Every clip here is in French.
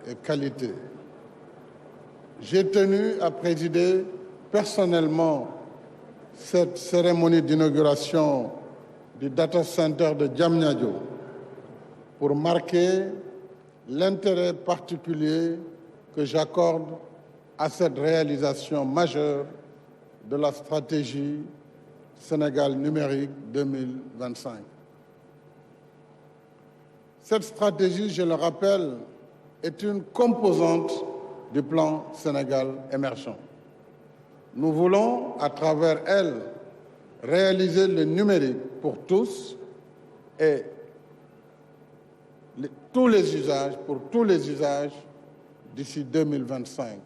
et qualité. J'ai tenu à présider personnellement cette cérémonie d'inauguration du data center de Diamniadio pour marquer l'intérêt particulier que j'accorde à cette réalisation majeure de la stratégie Sénégal numérique 2025. Cette stratégie, je le rappelle, est une composante du plan Sénégal émergent. Nous voulons, à travers elle, réaliser le numérique pour tous et pour tous les usages d'ici 2025,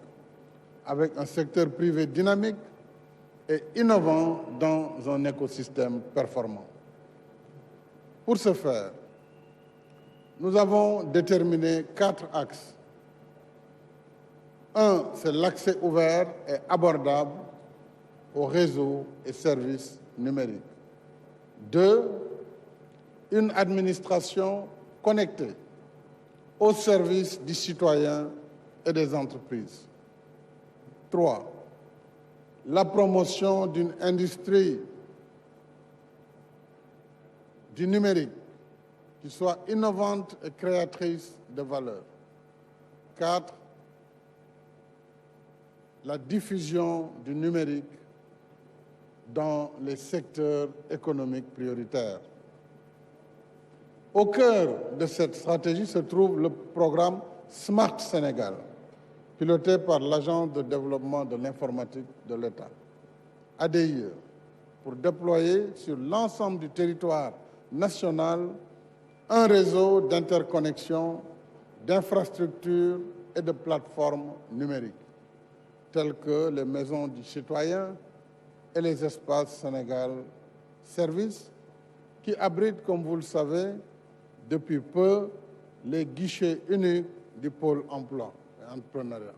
avec un secteur privé dynamique et innovant dans un écosystème performant. Pour ce faire, nous avons déterminé 4 axes. Un, c'est l'accès ouvert et abordable aux réseaux et services numériques. 2, une administration connectée au service du citoyen et des entreprises. 3, la promotion d'une industrie du numérique qui soit innovante et créatrice de valeur. 4, la diffusion du numérique dans les secteurs économiques prioritaires. Au cœur de cette stratégie se trouve le programme Smart Sénégal, piloté par l'Agence de développement de l'informatique de l'État, ADIE, pour déployer sur l'ensemble du territoire national un réseau d'interconnexion, d'infrastructures et de plateformes numériques, telles que les maisons du citoyen et les espaces Sénégal Services, qui abritent, comme vous le savez, depuis peu, les guichets uniques du pôle emploi et entrepreneuriat.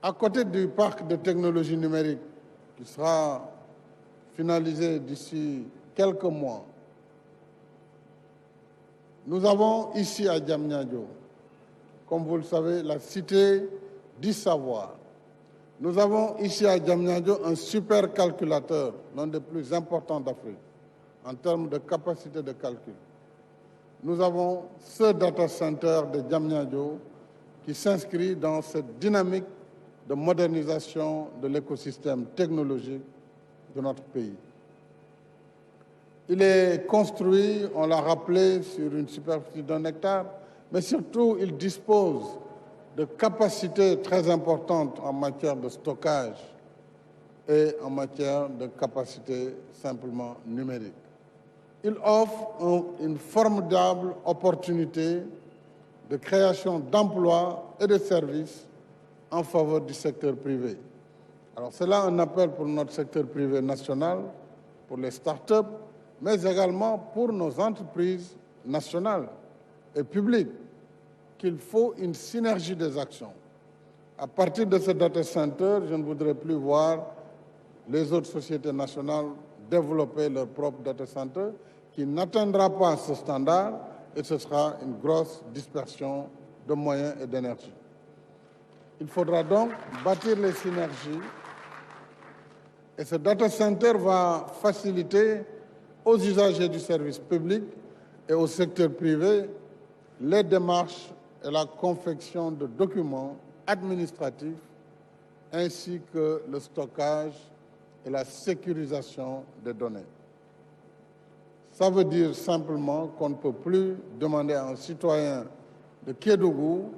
À côté du parc de technologie numérique qui sera finalisé d'ici quelques mois, nous avons ici à Diamniadio, comme vous le savez, la cité du savoir. Nous avons ici à Diamniadio un supercalculateur, l'un des plus importants d'Afrique, en termes de capacité de calcul. Nous avons ce data center de Diamniadio qui s'inscrit dans cette dynamique de modernisation de l'écosystème technologique de notre pays. Il est construit, on l'a rappelé, sur une superficie d'1 hectare, mais surtout il dispose de capacités très importantes en matière de stockage et en matière de capacité simplement numérique. Il offre une formidable opportunité de création d'emplois et de services en faveur du secteur privé. Alors c'est là un appel pour notre secteur privé national, pour les start-up, mais également pour nos entreprises nationales et publiques, qu'il faut une synergie des actions. À partir de ce data center, je ne voudrais plus voir les autres sociétés nationales développer leur propre data center qui n'atteindra pas ce standard et ce sera une grosse dispersion de moyens et d'énergie. Il faudra donc bâtir les synergies et ce data center va faciliter aux usagers du service public et au secteur privé les démarches et la confection de documents administratifs ainsi que le stockage et la sécurisation des données. Ça veut dire simplement qu'on ne peut plus demander à un citoyen de Kédougou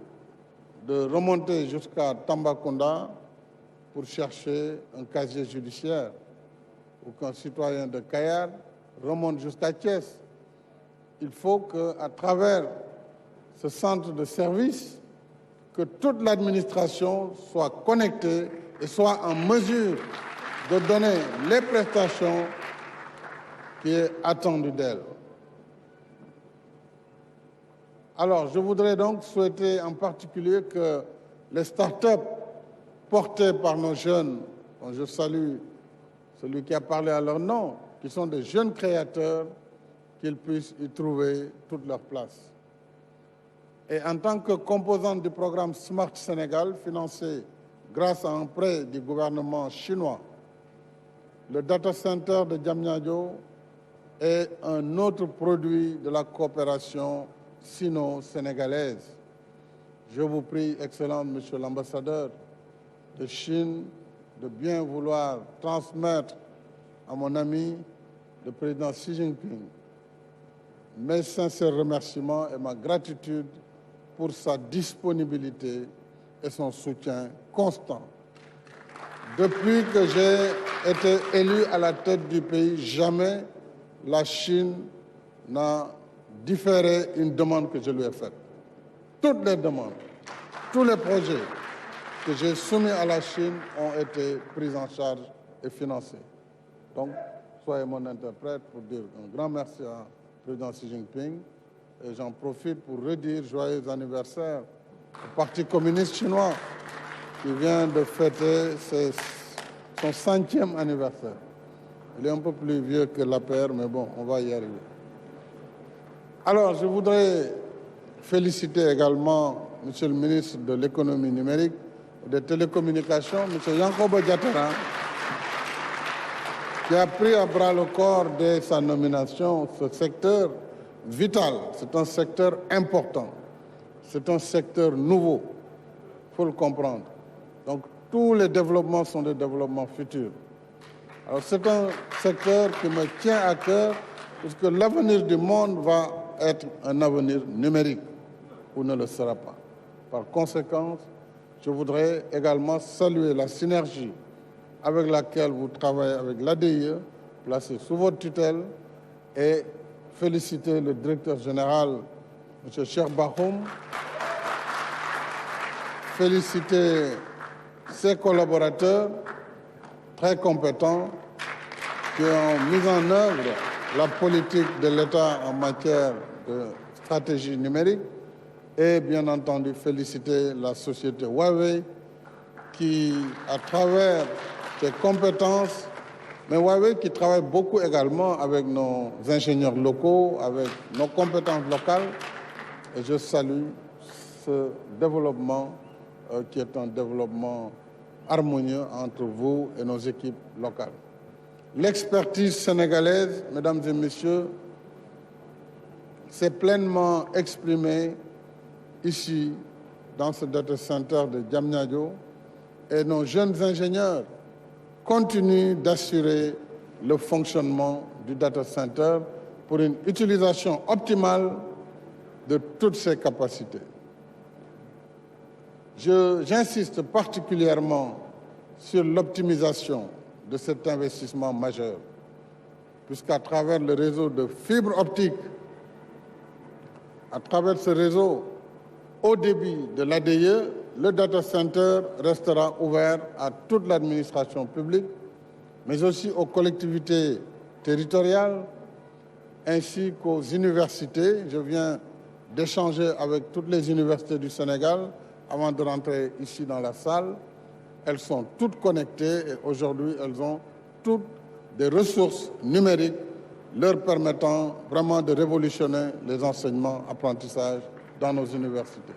de remonter jusqu'à Tambacounda pour chercher un casier judiciaire ou qu'un citoyen de Kayar remonte jusqu'à Thiès. Il faut qu'à travers ce centre de service, que toute l'administration soit connectée et soit en mesure de donner les prestations qui est attendu d'elle. Alors, je voudrais donc souhaiter en particulier que les start-up portées par nos jeunes, dont je salue celui qui a parlé à leur nom, qui sont des jeunes créateurs, qu'ils puissent y trouver toute leur place. Et en tant que composante du programme Smart Sénégal, financé grâce à un prêt du gouvernement chinois, le data center de Diamniadio est un autre produit de la coopération sino-sénégalaise. Je vous prie, Excellent Monsieur l'ambassadeur de Chine, de bien vouloir transmettre à mon ami, le président Xi Jinping, mes sincères remerciements et ma gratitude pour sa disponibilité et son soutien constant. Depuis que j'ai été élu à la tête du pays, jamais la Chine n'a différé une demande que je lui ai faite. Toutes les demandes, tous les projets que j'ai soumis à la Chine ont été pris en charge et financés. Donc, soyez mon interprète pour dire un grand merci à président Xi Jinping. Et j'en profite pour redire joyeux anniversaire au Parti communiste chinois qui vient de fêter son 100e anniversaire. Il est un peu plus vieux que l'APR, mais bon, on va y arriver. Alors, je voudrais féliciter également Monsieur le ministre de l'économie numérique et des télécommunications, M. Yankoba Diattara, qui a pris à bras le corps dès sa nomination ce secteur vital. C'est un secteur important, c'est un secteur nouveau, il faut le comprendre. Donc tous les développements sont des développements futurs. Alors c'est un secteur qui me tient à cœur puisque l'avenir du monde va être un avenir numérique ou ne le sera pas. Par conséquent, je voudrais également saluer la synergie avec laquelle vous travaillez avec l'ADIE, placé sous votre tutelle, et féliciter le directeur général, M. Cheikh Bakhoum, féliciter ses collaborateurs très compétents qui ont mis en œuvre la politique de l'État en matière de stratégie numérique et bien entendu féliciter la société Huawei qui, à travers ses compétences, mais Huawei qui travaille beaucoup également avec nos ingénieurs locaux, avec nos compétences locales. Et je salue ce développement qui est un développement harmonieux entre vous et nos équipes locales. L'expertise sénégalaise, mesdames et messieurs, s'est pleinement exprimée ici, dans ce data center de Diamniadio, et nos jeunes ingénieurs continuent d'assurer le fonctionnement du data center pour une utilisation optimale de toutes ses capacités. J'insiste particulièrement sur l'optimisation de cet investissement majeur, puisqu'à travers le réseau de fibre optique, à travers ce réseau haut débit de l'ADIE, le data center restera ouvert à toute l'administration publique, mais aussi aux collectivités territoriales, ainsi qu'aux universités. Je viens d'échanger avec toutes les universités du Sénégal avant de rentrer ici dans la salle. Elles sont toutes connectées et aujourd'hui, elles ont toutes des ressources numériques leur permettant vraiment de révolutionner les enseignements, apprentissages dans nos universités.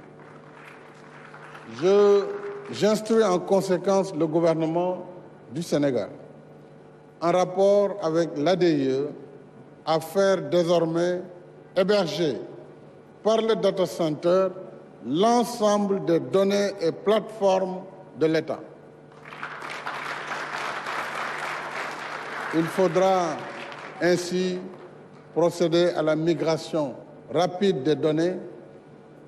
J'instruis en conséquence le gouvernement du Sénégal, en rapport avec l'ADIE, à faire désormais héberger par le data center l'ensemble des données et plateformes de l'État. Il faudra ainsi procéder à la migration rapide des données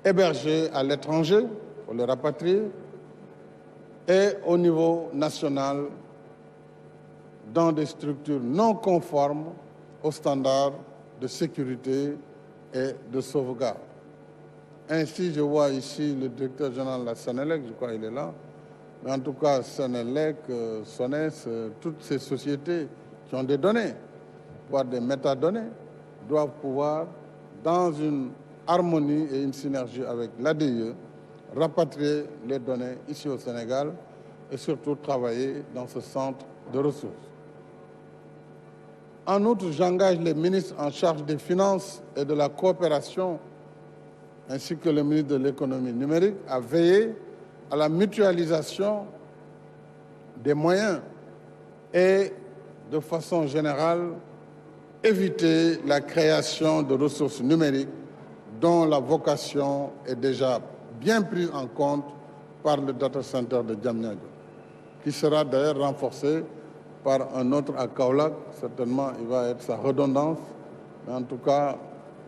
hébergées à l'étranger, pour les rapatrier, et au niveau national, dans des structures non conformes aux standards de sécurité et de sauvegarde. Ainsi, je vois ici le directeur général de la Sénélec, je crois qu'il est là, mais en tout cas, Sénélec, SONES, toutes ces sociétés qui ont des données, voire des métadonnées, doivent pouvoir, dans une harmonie et une synergie avec l'ADIE, rapatrier les données ici au Sénégal et surtout travailler dans ce centre de ressources. En outre, j'engage les ministres en charge des finances et de la coopération ainsi que le ministre de l'économie numérique, à veiller à la mutualisation des moyens et, de façon générale, éviter la création de ressources numériques dont la vocation est déjà bien prise en compte par le data center de Diamniadio, qui sera d'ailleurs renforcé par un autre à Kaolack. Certainement, il va être sa redondance, mais en tout cas,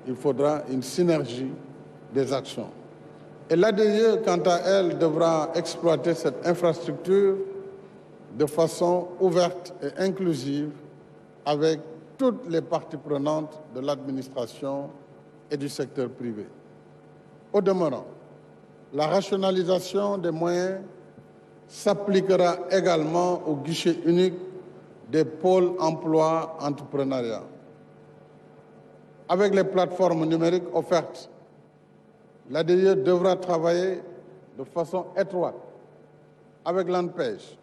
il faudra une synergie des actions. Et l'ADIE, quant à elle, devra exploiter cette infrastructure de façon ouverte et inclusive avec toutes les parties prenantes de l'administration et du secteur privé. Au demeurant, la rationalisation des moyens s'appliquera également au guichet unique des pôles emploi entrepreneuriat. Avec les plateformes numériques offertes, l'ADIE devra travailler de façon étroite avec l'ANPEJ.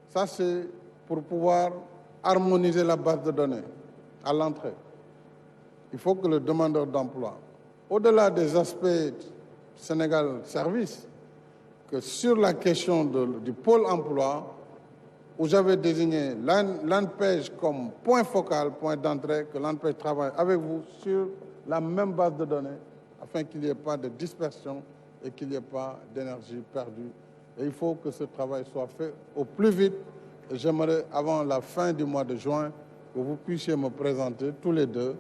Ça, c'est pour pouvoir harmoniser la base de données à l'entrée. Il faut que le demandeur d'emploi, au-delà des aspects Sénégal Service, que sur la question du pôle emploi, où j'avais désigné l'ANPEJ comme point focal, point d'entrée, que l'ANPEJ travaille avec vous sur la même base de données, afin qu'il n'y ait pas de dispersion et qu'il n'y ait pas d'énergie perdue. Et il faut que ce travail soit fait au plus vite. Et j'aimerais, avant la fin du mois de juin, que vous puissiez me présenter tous les deux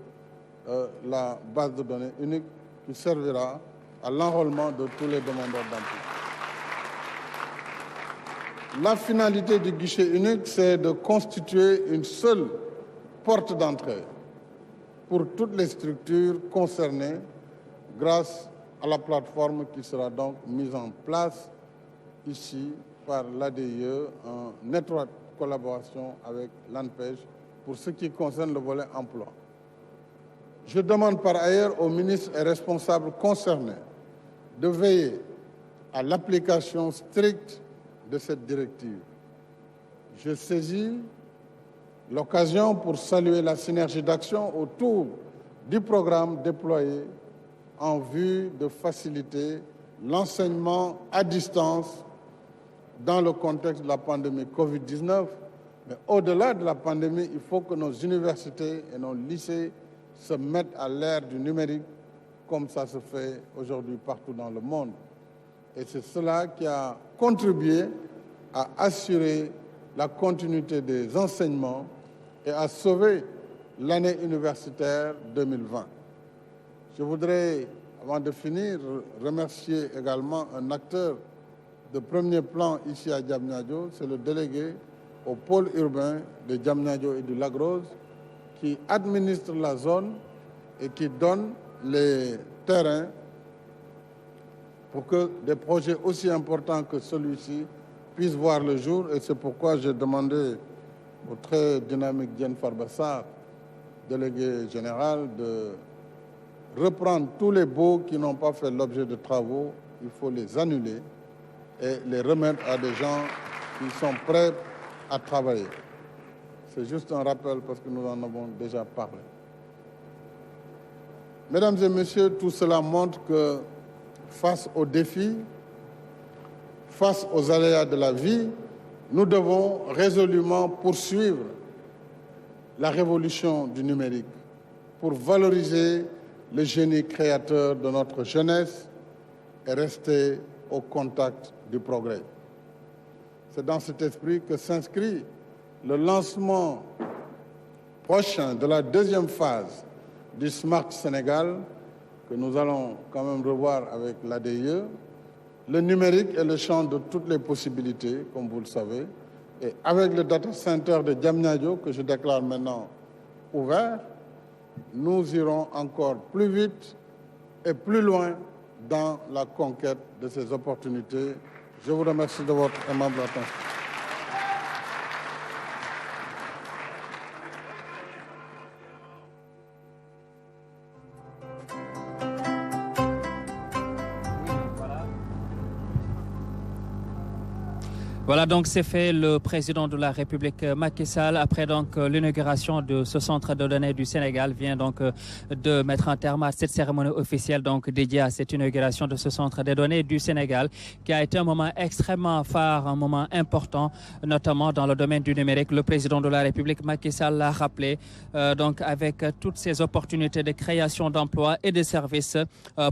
la base de données unique qui servira à l'enrôlement de tous les demandeurs d'emploi. La finalité du guichet unique, c'est de constituer une seule porte d'entrée pour toutes les structures concernées grâce à la plateforme qui sera donc mise en place ici par l'ADIE en étroite collaboration avec l'ANPEJ pour ce qui concerne le volet emploi. Je demande par ailleurs aux ministres et responsables concernés de veiller à l'application stricte de cette directive. Je saisis l'occasion pour saluer la synergie d'action autour du programme déployé en vue de faciliter l'enseignement à distance dans le contexte de la pandémie Covid-19. Mais au-delà de la pandémie, il faut que nos universités et nos lycées se mettent à l'ère du numérique comme ça se fait aujourd'hui partout dans le monde. Et c'est cela qui a contribué à assurer la continuité des enseignements et à sauver l'année universitaire 2020. Je voudrais, avant de finir, remercier également un acteur de premier plan ici à Diamniadio, c'est le délégué au pôle urbain de Diamniadio et du Lac-Rose, qui administre la zone et qui donne les terrains pour que des projets aussi importants que celui-ci puissent voir le jour. Et c'est pourquoi j'ai demandé au très dynamique Diène Farba Sarr, délégué général, de reprendre tous les baux qui n'ont pas fait l'objet de travaux. Il faut les annuler et les remettre à des gens qui sont prêts à travailler. C'est juste un rappel parce que nous en avons déjà parlé. Mesdames et messieurs, tout cela montre que face aux défis, face aux aléas de la vie, nous devons résolument poursuivre la révolution du numérique pour valoriser le génie créateur de notre jeunesse et rester au contact du progrès. C'est dans cet esprit que s'inscrit le lancement prochain de la deuxième phase du Smart Sénégal, que nous allons quand même revoir avec l'ADIE. Le numérique est le champ de toutes les possibilités, comme vous le savez. Et avec le data center de Diamniadio, que je déclare maintenant ouvert, nous irons encore plus vite et plus loin dans la conquête de ces opportunités. Je vous remercie de votre aimable attention. Voilà, donc c'est fait. Le président de la République Macky Sall, après donc l'inauguration de ce centre de données du Sénégal, vient donc de mettre un terme à cette cérémonie officielle donc dédiée à cette inauguration de ce centre de données du Sénégal, qui a été un moment extrêmement phare, un moment important, notamment dans le domaine du numérique. Le président de la République Macky Sall l'a rappelé, donc avec toutes ces opportunités de création d'emplois et de services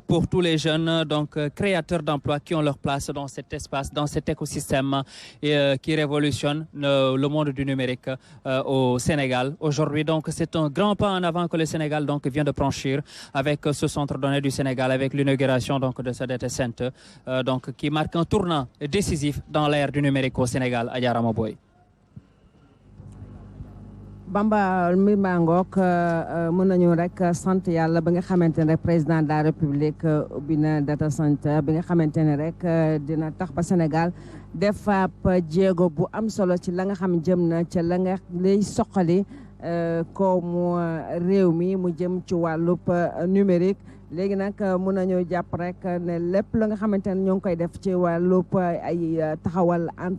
pour tous les jeunes, donc créateurs d'emplois qui ont leur place dans cet espace, dans cet écosystème et qui révolutionne le monde du numérique au Sénégal. Aujourd'hui, donc, c'est un grand pas en avant que le Sénégal donc vient de franchir avec ce centre de données du Sénégal, avec l'inauguration donc de ce data center, donc qui marque un tournant décisif dans l'ère du numérique au Sénégal. Adjara Boy. Bamba mbir maa ngoog mën nañu rek sant yàlla ba nga xamante ne rek président de la république ubbi na data center bi nga xamante ne rek dina tax ba Sénégal def ab jéego bu am solo ci la nga xam jëm na ca la nga lay soqali koomu réew mi mu jëm ci wàllub numérique. léegi nag mën nañu jàpp rek ne lépp la nga xamante ne ñoo ngi koy def ci wàllub ay taxawal